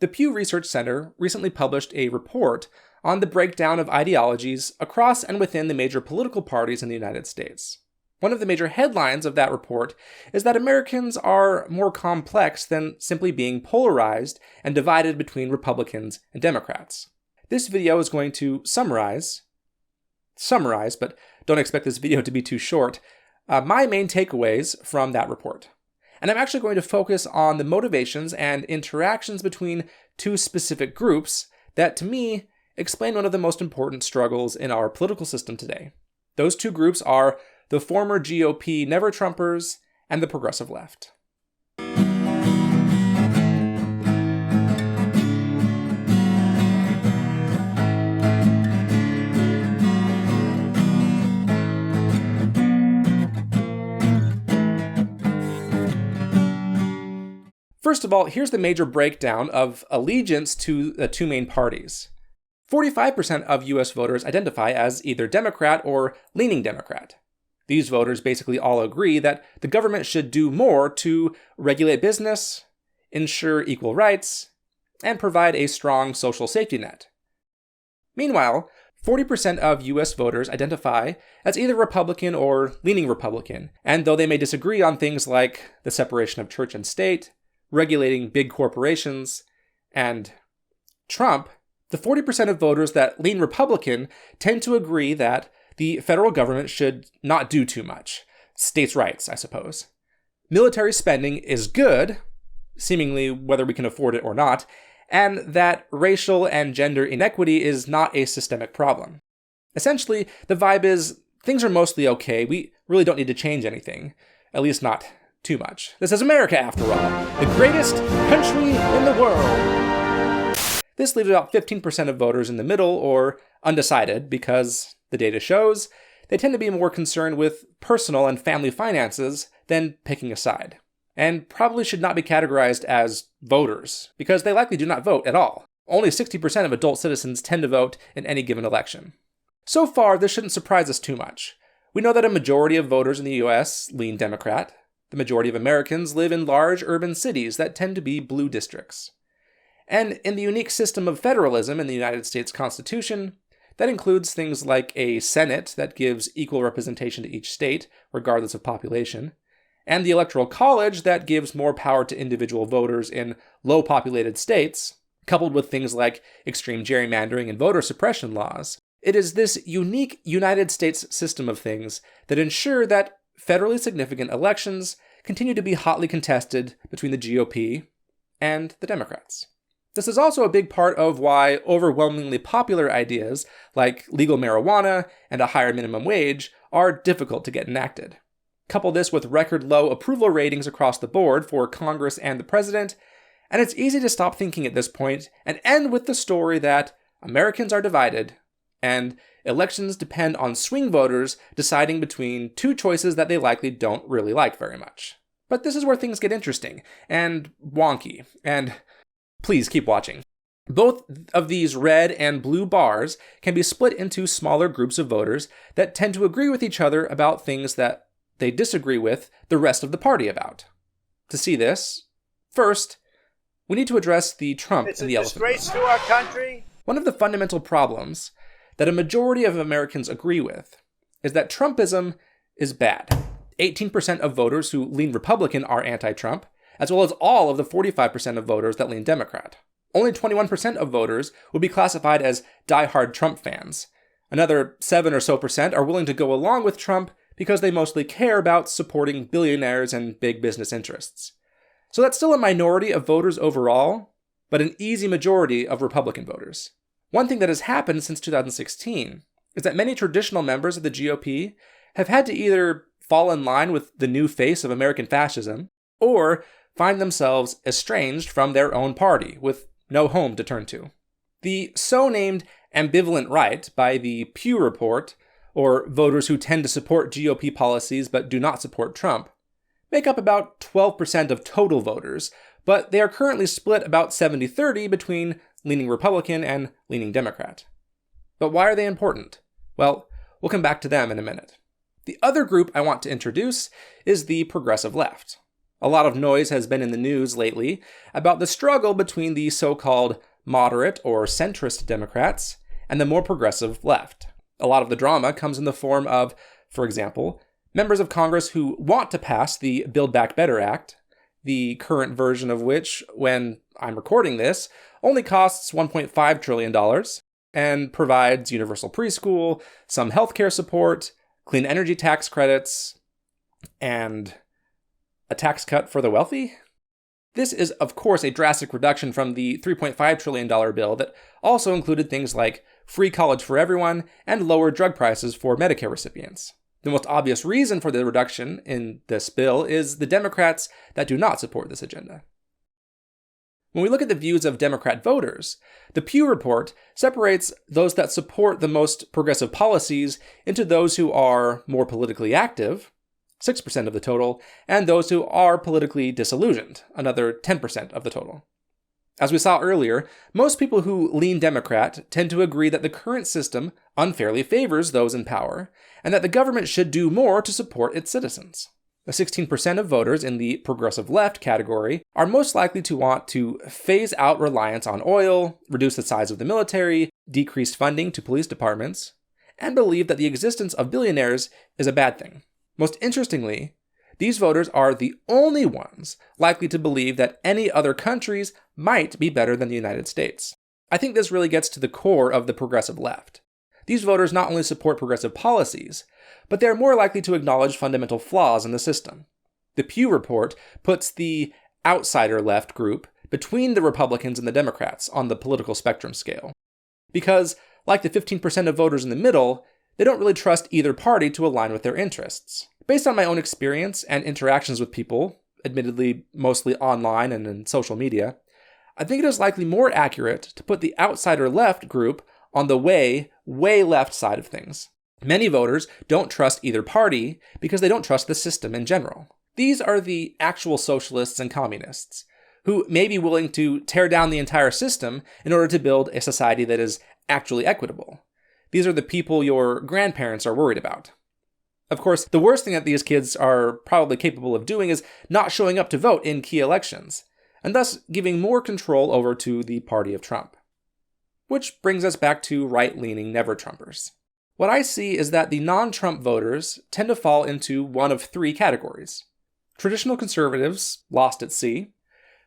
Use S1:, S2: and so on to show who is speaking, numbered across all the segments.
S1: The Pew Research Center recently published a report on the breakdown of ideologies across and within the major political parties in the United States. One of the major headlines of that report is that Americans are more complex than simply being polarized and divided between Republicans and Democrats. This video is going to summarize, but don't expect this video to be too short, my main takeaways from that report. And I'm actually going to focus on the motivations and interactions between two specific groups that, to me, explain one of the most important struggles in our political system today. Those two groups are the former GOP never-Trumpers and the progressive left. First of all, here's the major breakdown of allegiance to the two main parties. 45% of US voters identify as either Democrat or leaning Democrat. These voters basically all agree that the government should do more to regulate business, ensure equal rights, and provide a strong social safety net. Meanwhile, 40% of US voters identify as either Republican or leaning Republican, and though they may disagree on things like the separation of church and state, regulating big corporations, and Trump, the 40% of voters that lean Republican tend to agree that the federal government should not do too much. States' rights, I suppose. Military spending is good, seemingly whether we can afford it or not, and that racial and gender inequity is not a systemic problem. Essentially, the vibe is things are mostly okay. We really don't need to change anything, at least not too much. This is America, after all, the greatest country in the world. This leaves about 15% of voters in the middle or undecided because, the data shows, they tend to be more concerned with personal and family finances than picking a side, and probably should not be categorized as voters because they likely do not vote at all. Only 60% of adult citizens tend to vote in any given election. So far, this shouldn't surprise us too much. We know that a majority of voters in the US lean Democrat. The majority of Americans live in large urban cities that tend to be blue districts. And in the unique system of federalism in the United States Constitution, that includes things like a Senate that gives equal representation to each state, regardless of population, and the Electoral College that gives more power to individual voters in low-populated states, coupled with things like extreme gerrymandering and voter suppression laws. It is this unique United States system of things that ensure that federally significant elections continue to be hotly contested between the GOP and the Democrats. This is also a big part of why overwhelmingly popular ideas like legal marijuana and a higher minimum wage are difficult to get enacted. Couple this with record low approval ratings across the board for Congress and the president, and it's easy to stop thinking at this point and end with the story that Americans are divided and elections depend on swing voters deciding between two choices that they likely don't really like very much. But this is where things get interesting and wonky, and please keep watching. Both of these red and blue bars can be split into smaller groups of voters that tend to agree with each other about things that they disagree with the rest of the party about. To see this, first, we need to address the Trump and the elephant.
S2: It's a disgrace to our country.
S1: One of the fundamental problems that a majority of Americans agree with is that Trumpism is bad. 18% of voters who lean Republican are anti-Trump, as well as all of the 45% of voters that lean Democrat. Only 21% of voters would be classified as die-hard Trump fans. Another 7% or so are willing to go along with Trump because they mostly care about supporting billionaires and big business interests. So that's still a minority of voters overall, but an easy majority of Republican voters. One thing that has happened since 2016 is that many traditional members of the GOP have had to either fall in line with the new face of American fascism or find themselves estranged from their own party with no home to turn to. The so-named ambivalent right by the Pew Report, or voters who tend to support GOP policies but do not support Trump, make up about 12% of total voters, but they are currently split about 70-30 between leaning Republican and leaning Democrat. But why are they important? Well, we'll come back to them in a minute. The other group I want to introduce is the progressive left. A lot of noise has been in the news lately about the struggle between the so-called moderate or centrist Democrats and the more progressive left. A lot of the drama comes in the form of, for example, members of Congress who want to pass the Build Back Better Act, the current version of which, when I'm recording this, only costs $1.5 trillion and provides universal preschool, some healthcare support, clean energy tax credits, and a tax cut for the wealthy? This is, of course, a drastic reduction from the $3.5 trillion bill that also included things like free college for everyone and lower drug prices for Medicare recipients. The most obvious reason for the reduction in this bill is the Democrats that do not support this agenda. When we look at the views of Democrat voters, the Pew Report separates those that support the most progressive policies into those who are more politically active, 6% of the total, and those who are politically disillusioned, another 10% of the total. As we saw earlier, most people who lean Democrat tend to agree that the current system unfairly favors those in power, and that the government should do more to support its citizens. The 16% of voters in the progressive left category are most likely to want to phase out reliance on oil, reduce the size of the military, decrease funding to police departments, and believe that the existence of billionaires is a bad thing. Most interestingly, these voters are the only ones likely to believe that any other countries might be better than the United States. I think this really gets to the core of the progressive left. These voters not only support progressive policies, but they are more likely to acknowledge fundamental flaws in the system. The Pew Report puts the outsider left group between the Republicans and the Democrats on the political spectrum scale. Because, like the 15% of voters in the middle, they don't really trust either party to align with their interests. Based on my own experience and interactions with people, admittedly mostly online and in social media, I think it is likely more accurate to put the outsider left group on the way left side of things. Many voters don't trust either party because they don't trust the system in general. These are the actual socialists and communists, who may be willing to tear down the entire system in order to build a society that is actually equitable. These are the people your grandparents are worried about. Of course, the worst thing that these kids are probably capable of doing is not showing up to vote in key elections, and thus giving more control over to the party of Trump. Which brings us back to right-leaning never-Trumpers. What I see is that the non-Trump voters tend to fall into one of three categories: traditional conservatives, lost at sea,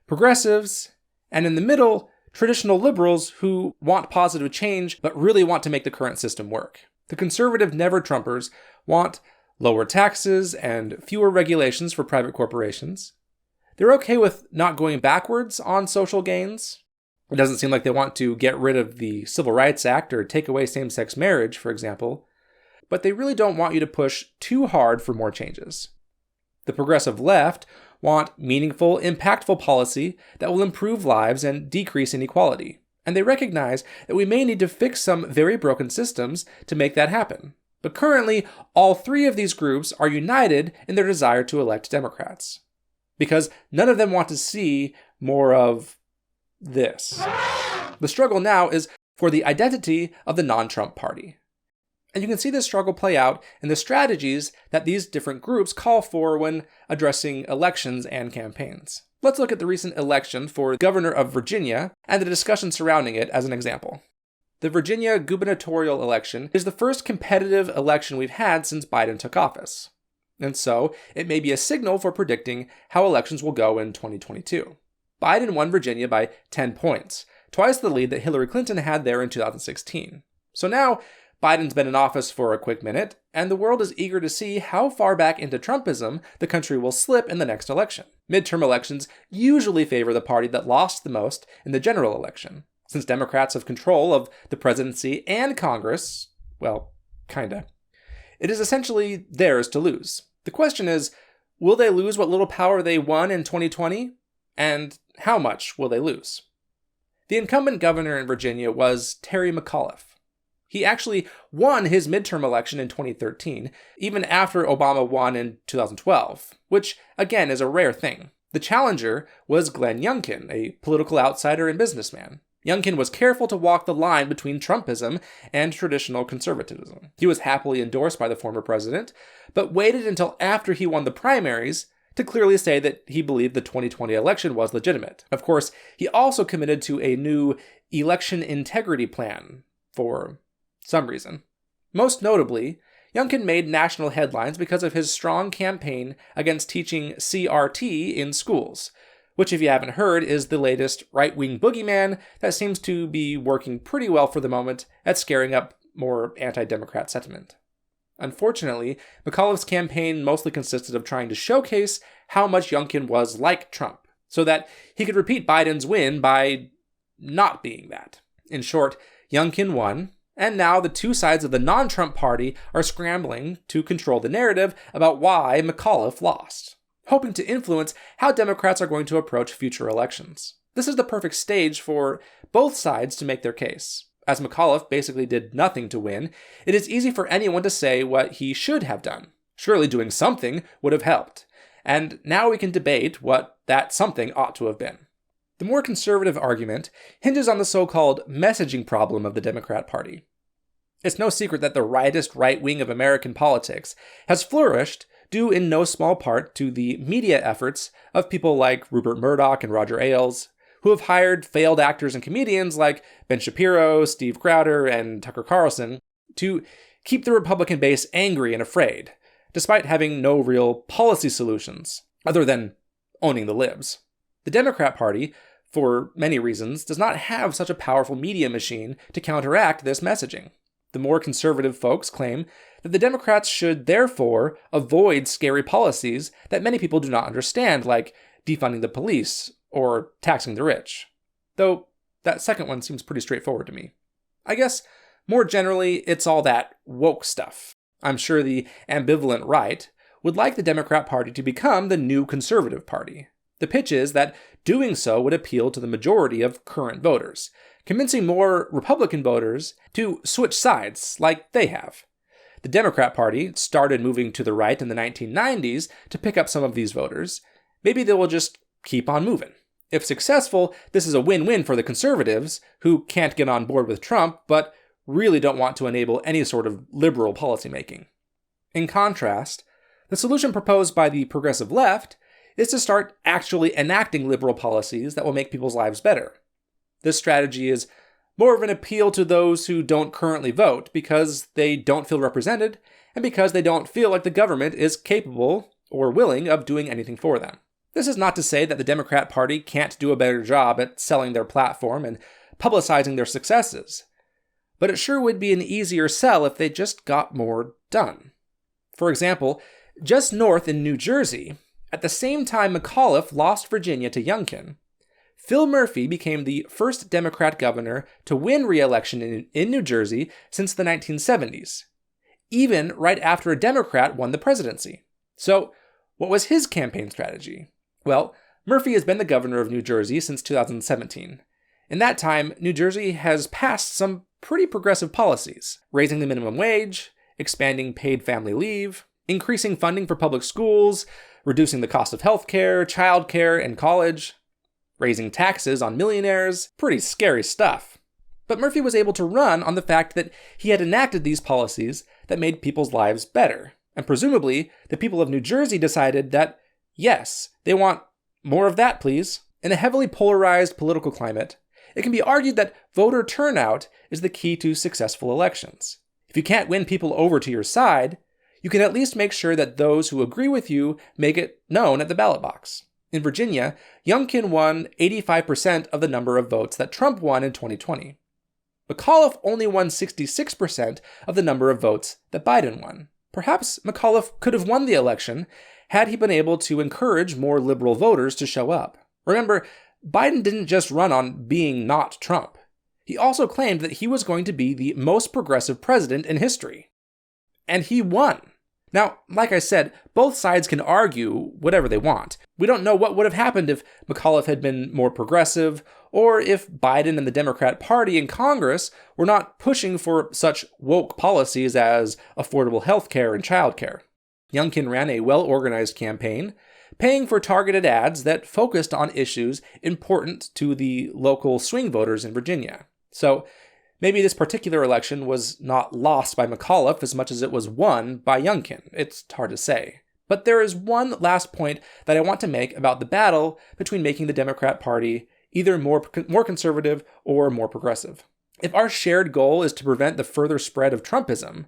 S1: progressives, and in the middle, traditional liberals who want positive change but really want to make the current system work. The conservative never-Trumpers want lower taxes and fewer regulations for private corporations. They're okay with not going backwards on social gains. It doesn't seem like they want to get rid of the Civil Rights Act or take away same-sex marriage, for example, but they really don't want you to push too hard for more changes. The progressive left want meaningful, impactful policy that will improve lives and decrease inequality, and they recognize that we may need to fix some very broken systems to make that happen. But currently, all three of these groups are united in their desire to elect Democrats, because none of them want to see more of this. The struggle now is for the identity of the non-Trump party. And you can see this struggle play out in the strategies that these different groups call for when addressing elections and campaigns. Let's look at the recent election for governor of Virginia and the discussion surrounding it as an example. The Virginia gubernatorial election is the first competitive election we've had since Biden took office. And so, it may be a signal for predicting how elections will go in 2022. Biden won Virginia by 10 points, twice the lead that Hillary Clinton had there in 2016. So now, Biden's been in office for a quick minute, and the world is eager to see how far back into Trumpism the country will slip in the next election. Midterm elections usually favor the party that lost the most in the general election. Since Democrats have control of the presidency and Congress, well, kinda, it is essentially theirs to lose. The question is, will they lose what little power they won in 2020? And how much will they lose? The incumbent governor in Virginia was Terry McAuliffe. He actually won his midterm election in 2013, even after Obama won in 2012, which, again, is a rare thing. The challenger was Glenn Youngkin, a political outsider and businessman. Youngkin was careful to walk the line between Trumpism and traditional conservatism. He was happily endorsed by the former president, but waited until after he won the primaries to clearly say that he believed the 2020 election was legitimate. Of course, he also committed to a new election integrity plan for some reason. Most notably, Youngkin made national headlines because of his strong campaign against teaching CRT in schools, which, if you haven't heard, is the latest right-wing boogeyman that seems to be working pretty well for the moment at scaring up more anti-Democrat sentiment. Unfortunately, McAuliffe's campaign mostly consisted of trying to showcase how much Youngkin was like Trump, so that he could repeat Biden's win by not being that. In short, Youngkin won, and now the two sides of the non-Trump party are scrambling to control the narrative about why McAuliffe lost, hoping to influence how Democrats are going to approach future elections. This is the perfect stage for both sides to make their case. As McAuliffe basically did nothing to win, it is easy for anyone to say what he should have done. Surely doing something would have helped. And now we can debate what that something ought to have been. The more conservative argument hinges on the so-called messaging problem of the Democrat Party. It's no secret that the rightist right wing of American politics has flourished due in no small part to the media efforts of people like Rupert Murdoch and Roger Ailes, who have hired failed actors and comedians like Ben Shapiro, Steve Crowder, and Tucker Carlson to keep the Republican base angry and afraid, despite having no real policy solutions, other than owning the libs. The Democrat Party, for many reasons, does not have such a powerful media machine to counteract this messaging. The more conservative folks claim that the Democrats should therefore avoid scary policies that many people do not understand, like defunding the police or taxing the rich. Though that second one seems pretty straightforward to me. I guess, more generally, it's all that woke stuff. I'm sure the ambivalent right would like the Democrat Party to become the new conservative party. The pitch is that doing so would appeal to the majority of current voters, convincing more Republican voters to switch sides like they have. The Democrat Party started moving to the right in the 1990s to pick up some of these voters. Maybe they will just keep on moving. If successful, this is a win-win for the conservatives, who can't get on board with Trump, but really don't want to enable any sort of liberal policymaking. In contrast, the solution proposed by the progressive left is to start actually enacting liberal policies that will make people's lives better. This strategy is more of an appeal to those who don't currently vote because they don't feel represented and because they don't feel like the government is capable or willing of doing anything for them. This is not to say that the Democrat Party can't do a better job at selling their platform and publicizing their successes, but it sure would be an easier sell if they just got more done. For example, just north in New Jersey, at the same time McAuliffe lost Virginia to Youngkin, Phil Murphy became the first Democrat governor to win re-election in New Jersey since the 1970s, even right after a Democrat won the presidency. So, what was his campaign strategy? Well, Murphy has been the governor of New Jersey since 2017. In that time, New Jersey has passed some pretty progressive policies, raising the minimum wage, expanding paid family leave, increasing funding for public schools, reducing the cost of healthcare, childcare, and college, raising taxes on millionaires. Pretty scary stuff. But Murphy was able to run on the fact that he had enacted these policies that made people's lives better. And presumably, the people of New Jersey decided that, yes, they want more of that, please. In a heavily polarized political climate, it can be argued that voter turnout is the key to successful elections. If you can't win people over to your side, you can at least make sure that those who agree with you make it known at the ballot box. In Virginia, Youngkin won 85% of the number of votes that Trump won in 2020. McAuliffe only won 66% of the number of votes that Biden won. Perhaps McAuliffe could have won the election had he been able to encourage more liberal voters to show up. Remember, Biden didn't just run on being not Trump. He also claimed that he was going to be the most progressive president in history. And he won. Now, like I said, both sides can argue whatever they want. We don't know what would have happened if McAuliffe had been more progressive, or if Biden and the Democrat Party in Congress were not pushing for such woke policies as affordable health care and childcare. Youngkin ran a well-organized campaign, paying for targeted ads that focused on issues important to the local swing voters in Virginia. So, maybe this particular election was not lost by McAuliffe as much as it was won by Youngkin. It's hard to say. But there is one last point that I want to make about the battle between making the Democrat Party either more conservative or more progressive. If our shared goal is to prevent the further spread of Trumpism,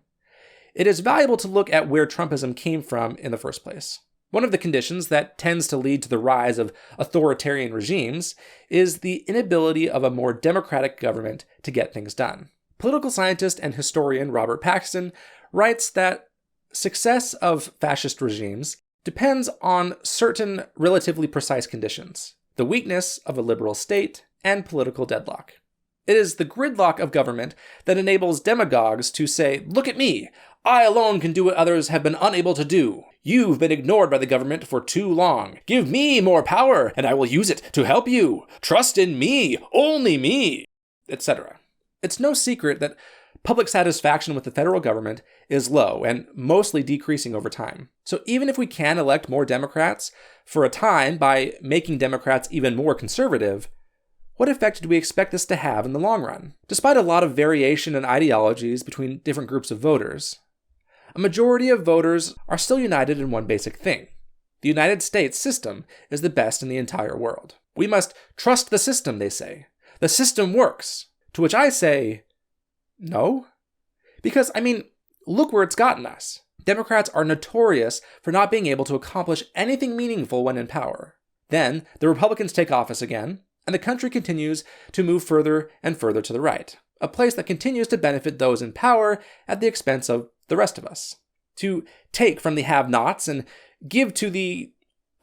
S1: it is valuable to look at where Trumpism came from in the first place. One of the conditions that tends to lead to the rise of authoritarian regimes is the inability of a more democratic government to get things done. Political scientist and historian Robert Paxton writes that success of fascist regimes depends on certain relatively precise conditions: the weakness of a liberal state and political deadlock. It is the gridlock of government that enables demagogues to say, "Look at me! I alone can do what others have been unable to do. You've been ignored by the government for too long. Give me more power, and I will use it to help you. Trust in me, only me," etc. It's no secret that public satisfaction with the federal government is low and mostly decreasing over time. So even if we can elect more Democrats for a time by making Democrats even more conservative, what effect do we expect this to have in the long run? Despite a lot of variation in ideologies between different groups of voters, a majority of voters are still united in one basic thing. The United States system is the best in the entire world. We must trust the system, they say. The system works. To which I say, no. Because, look where it's gotten us. Democrats are notorious for not being able to accomplish anything meaningful when in power. Then, the Republicans take office again, and the country continues to move further and further to the right, a place that continues to benefit those in power at the expense of the rest of us. To take from the have-nots and give to the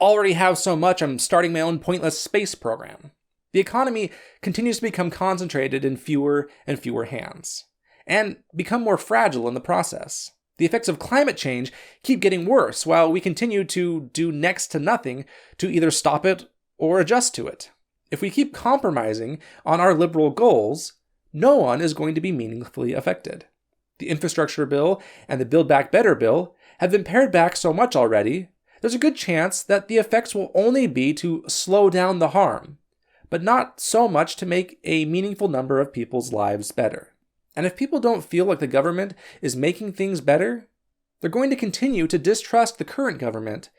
S1: already have so much, I'm starting my own pointless space program. The economy continues to become concentrated in fewer and fewer hands, and become more fragile in the process. The effects of climate change keep getting worse while we continue to do next to nothing to either stop it or adjust to it. If we keep compromising on our liberal goals, no one is going to be meaningfully affected. The infrastructure bill and the Build Back Better bill have been pared back so much already, there's a good chance that the effects will only be to slow down the harm, but not so much to make a meaningful number of people's lives better. And if people don't feel like the government is making things better, they're going to continue to distrust the current government,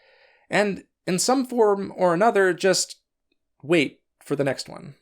S1: and in some form or another just wait for the next one.